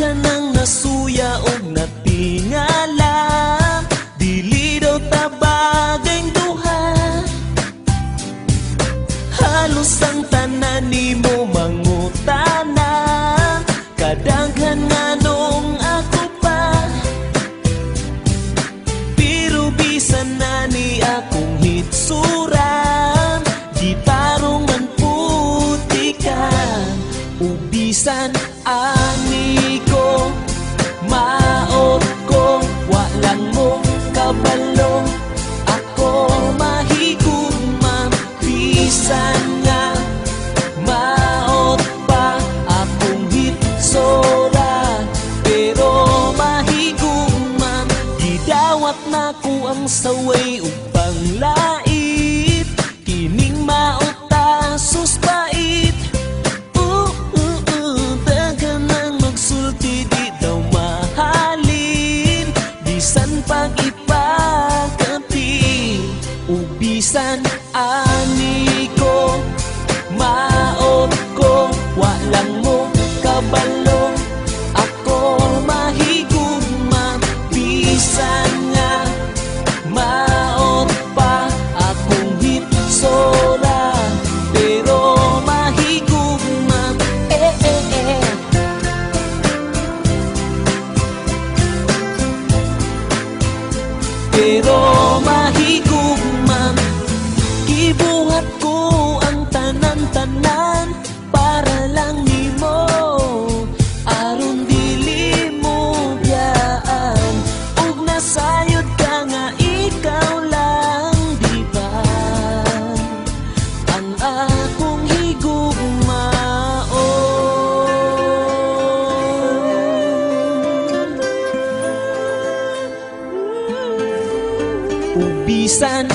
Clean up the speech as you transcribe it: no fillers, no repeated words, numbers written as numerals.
Daghan ang nasuya og natingala, dili daw tabagay duha. Halos ang tanan nimo mangutana, kadaghan nganong ako pa. Pero bisan na ni akong hitsura, gitarong man puti ka. Ubisan ani ko, maot ko, walang mo kabalo. Ako mahigugma, bisan nga maot pa akong hitsura. Pero mahigugma, gidawat na ko ang saway upang lait. Kining maot ta sus pait. Ubisan ani ko, maot ko, walang mo kabalo. Ako mahigugma, bisan nga maot pa akong hitsura. Pero mahigugma, Pero mahigugma, gibuhat ko ang tanan-tanan para lang nimo. Aron dili mo biyaan, ug nasayod ka nga ikaw lang, di ba? Ang akong higugmaon. Ubisan